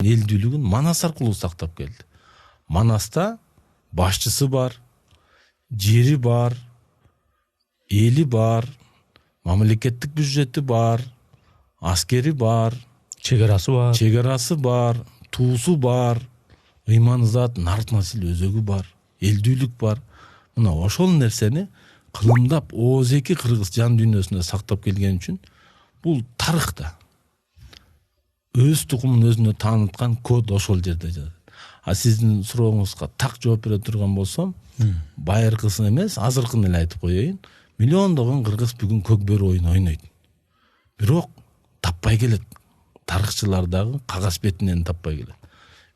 элдүүлүгүн Манас аркылуу сактап келди. Манаста башчысы бар, жери бар, эли бар, мамлекеттик бюджети бар, аскери бар, чегарасы бар, туусу бар, ыйманзат, нарт насил өзөгү бар, элдүүлүк бар. Мына ошол нерсени кылымдап ооз-эки кыргыз жан дүйнөсүндө сактап келген үчүн бул тарыхта өз тукумун өзүнө тааныткан код ошол жерде жатат. А сиздин сурооңузга так жооп бере турган болсом, байыркысын эмес, азыркын эле айтып коеюн. Миллиондогон кыргыз бүгүн көк бөрү оюн ойнойт. Бирок таппай келет. Тарыхчылар дагы кагаз бетинен таппай келет.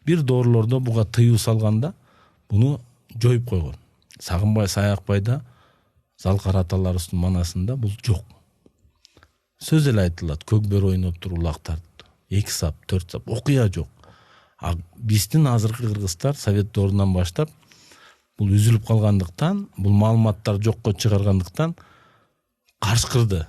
Бир доорлордо буга тыюу салганда буну жоюп койгон. Сагынбай Саякбайда Залкар аталарыбыздын манасында бул жок. Сөз эле айтылат, көк бөрү ойноп туруп улак тартты. 2 сап, 4 сап, окуя жок. А биздин азыркы кыргыздар совет доорунан баштап бул үзүлүп калгандыктан, бул маалыматтар жокко чыгаргандыктан кашкырды.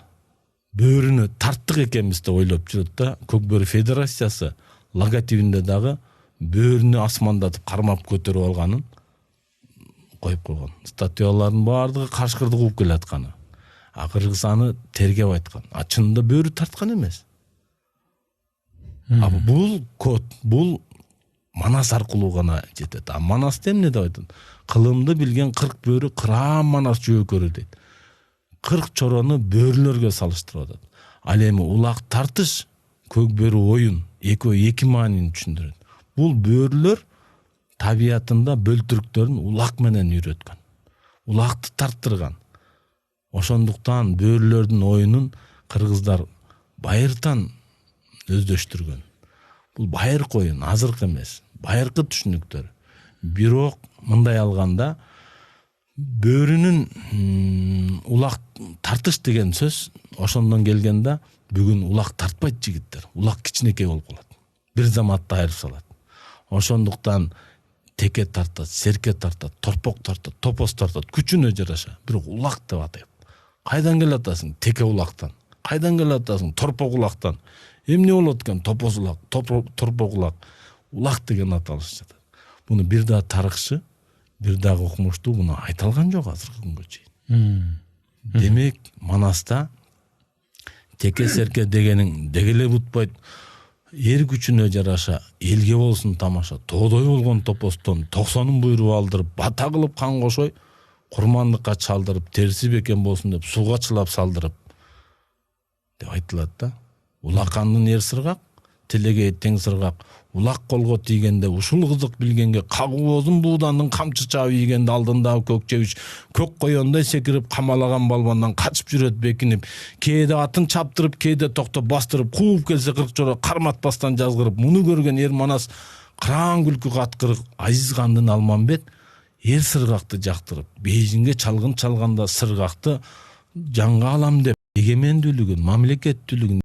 Бөрүнө тарттык экенбиз деп ойлоп жүрөт да, Көк бөрү федерациясы логотипинде дагы бөрүнө асмандатып кармап көтөрүп алганын коюп койгон. Статуялардын баардыгы кашкырды кууп келатканы. А кыргыз аны тергеп айткан. А чынында бөрү тарткан эмес. А бул код, бул Манас аркылуу гана жетет. А Манасты эмне деп айтат? Кылымды билген 40 бөрү кыран Манас жөөкөрү дейт. 40 чорону бөрүлөргө салыштырып атат. Ал эми улак тартыш, көк бөрү оюн, экөө эки маанини түшүндүрөт. Бул бөрүлөр табиятында бөлтүрүктөрүн улак менен үйрөткөн. Улакты тарттырган. Ошондуктан бөрүлөрдүн оюнун кыргыздар байыртан өздөштүргөн. Бул байыркы оюн, азыркы эмес, байыркы түшүнүктөр. Бирок мындай алганда бөрүнүн улак тартыш деген сөз ошондон келгенде бүгүн улак тартпайт жигиттер. Улак кичинекей болуп калат. Бир заматта айырып салат. Ошондуктан теке тартат, серке тартат, торпок тартат, топоз тартат, күчүнө жараша. Бирок улак деп атайт. Кайдан келе атасың? Теке улактан. Кайдан келе атасың? Торпок улактан. Эмне болот экен? Топоз улак, торпок улак. Улак деген аталыш жатат. Буну бир да тарыхчы, бир дагы окумуштуу буну айта алган жок азыркы күнгө чейин. Демек, Манаста теке серке дегениң дегеле бутпайт. Эр күчүнө жараша элге болсун тамаша. Тоодой болгон топостон 90-ын буйруп алдырып, бата кылып кан кошой, курмандыкка чалдырып, терси бекен болсун деп суга чылап салдырып деп айтылат да. Улакандын эр сыргак, телеге тең сыргак. Улак колго тийгенде ушул кызык билгенге, кагуозун буудандын камчы чаап ийгенде алдындагы көк чебиш көк коёндай секирип камалаган балбандан качып жүрөт бекинип, кээде атын чаптырып, кээде токтоп бастырып, кууп келсе 40 чора карматпастан жазгырып, муну көргөн эр Манас кыраан күлкү каткырып, Азиз хандын Алмамбет эр сыргакты жактырып, бейжиңге чалгын чалганда сыргакты жанга алам деп эгемендүүлүгүн, мамлекеттүүлүгүн